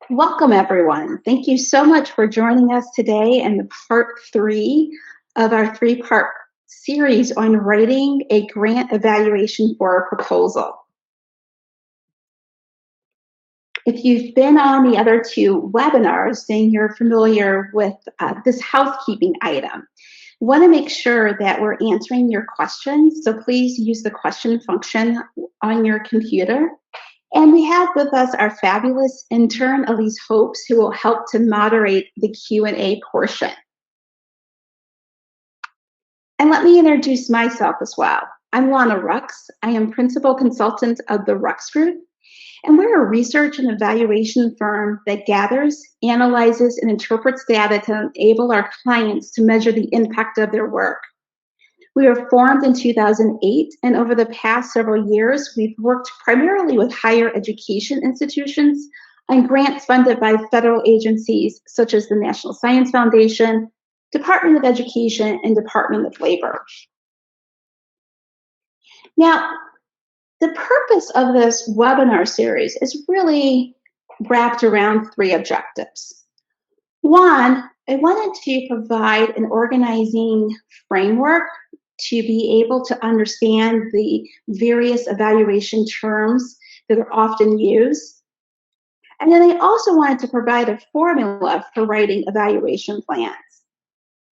Welcome, everyone. Thank you so much for joining us today in the part 3 of our 3-part series on writing a grant evaluation for a proposal. If you've been on the other 2 webinars, then you're familiar with this housekeeping item. We want to make sure that we're answering your questions, so please use the question function on your computer. And we have with us our fabulous intern, Elise Hopes, who will help to moderate the Q&A portion. And let me introduce myself as well. I'm Lana Rux. I am principal consultant of the Rux Group, and we're a research and evaluation firm that gathers, analyzes, and interprets data to enable our clients to measure the impact of their work. We were formed in 2008, and over the past several years, we've worked primarily with higher education institutions on grants funded by federal agencies such as the National Science Foundation, Department of Education, and Department of Labor. Now, the purpose of this webinar series is really wrapped around 3 objectives. One, I wanted to provide an organizing framework to be able to understand the various evaluation terms that are often used. And then I also wanted to provide a formula for writing evaluation plans.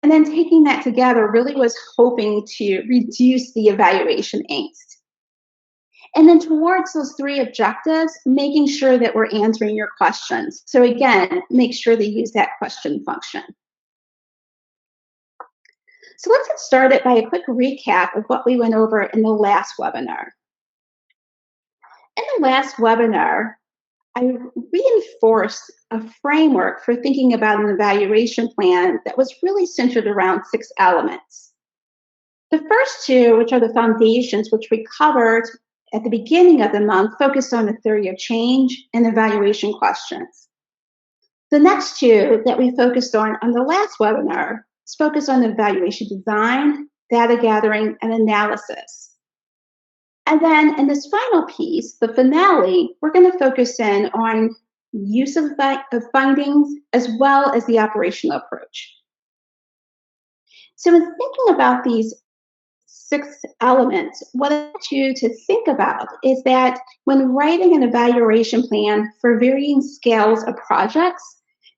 And then taking that together really was hoping to reduce the evaluation angst. And then towards those 3 objectives, making sure that we're answering your questions. So again, make sure to use that question function. So let's get started by a quick recap of what we went over in the last webinar. In the last webinar, I reinforced a framework for thinking about an evaluation plan that was really centered around 6 elements. The first 2, which are the foundations, which we covered at the beginning of the month, focused on the theory of change and evaluation questions. The next 2 that we focused on the last webinar is focused on evaluation design, data gathering, and analysis. And then in this final piece, the finale, we're going to focus in on use of findings as well as the operational approach. So in thinking about these 6 elements, what I want you to think about is that when writing an evaluation plan for varying scales of projects,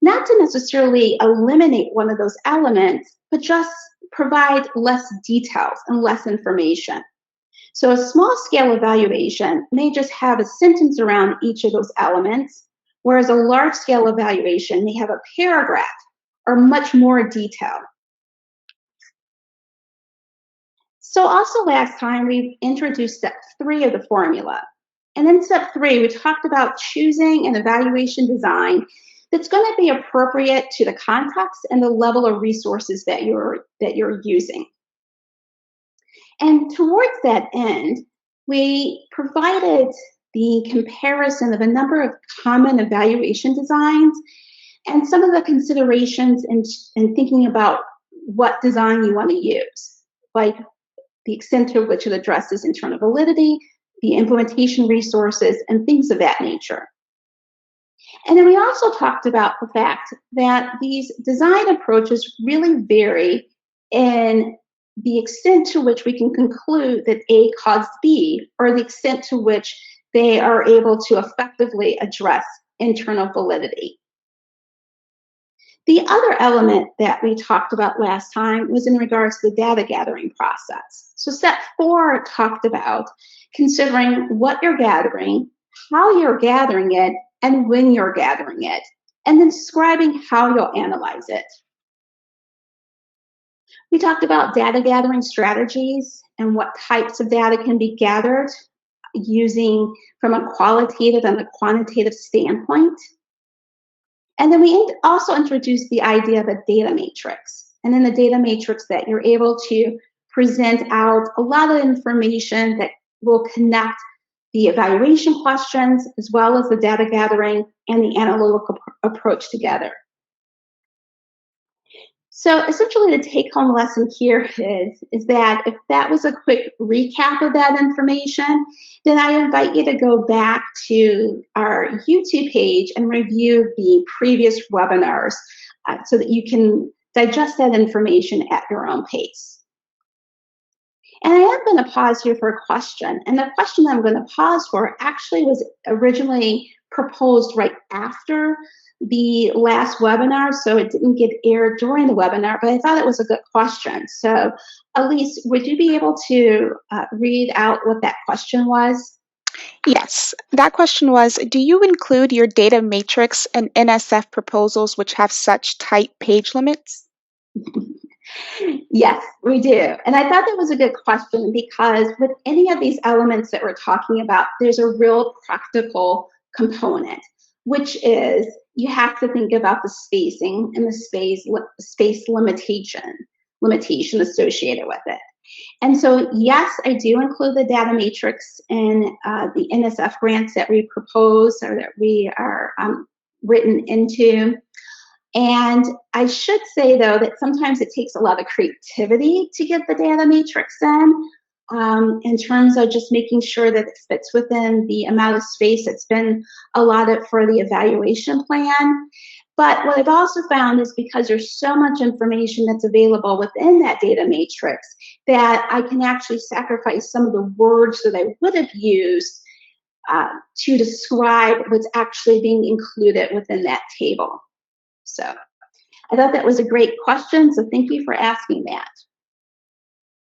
not to necessarily eliminate one of those elements, but just provide less details and less information. So a small scale evaluation may just have a sentence around each of those elements, whereas a large scale evaluation may have a paragraph or much more detail. So also last time, we introduced step 3 of the formula. And in step 3, we talked about choosing an evaluation design that's going to be appropriate to the context and the level of resources that you're using. And towards that end, we provided the comparison of a number of common evaluation designs and some of the considerations in thinking about what design you want to use, like the extent to which it addresses internal validity, the implementation resources, and things of that nature. And then we also talked about the fact that these design approaches really vary in the extent to which we can conclude that A caused B, or the extent to which they are able to effectively address internal validity. The other element that we talked about last time was in regards to the data gathering process. So step 4 talked about considering what you're gathering, how you're gathering it, and when you're gathering it, and then describing how you'll analyze it. We talked about data gathering strategies and what types of data can be gathered using from a qualitative and a quantitative standpoint. And then we also introduced the idea of a data matrix. And in the data matrix that you're able to present out a lot of information that will connect the evaluation questions as well as the data gathering and the analytical approach together. So essentially, the take-home lesson here is that if that was a quick recap of that information, then I invite you to go back to our YouTube page and review the previous webinars so that you can digest that information at your own pace. And I am going to pause here for a question. And the question I'm going to pause for actually was originally proposed right after the last webinar, so it didn't get aired during the webinar, but I thought it was a good question. So, Elise, would you be able to read out what that question was? Yes, that question was, do you include your data matrix and NSF proposals which have such tight page limits? Yes, we do. And I thought that was a good question because with any of these elements that we're talking about, there's a real practical component, which is you have to think about the spacing and the space limitation associated with it. And so, yes, I do include the data matrix in the NSF grants that we propose or that we are written into. And I should say, though, that sometimes it takes a lot of creativity to get the data matrix in terms of just making sure that it fits within the amount of space that's been allotted for the evaluation plan. But what I've also found is because there's so much information that's available within that data matrix that I can actually sacrifice some of the words that I would have used to describe what's actually being included within that table. So I thought that was a great question, so thank you for asking that.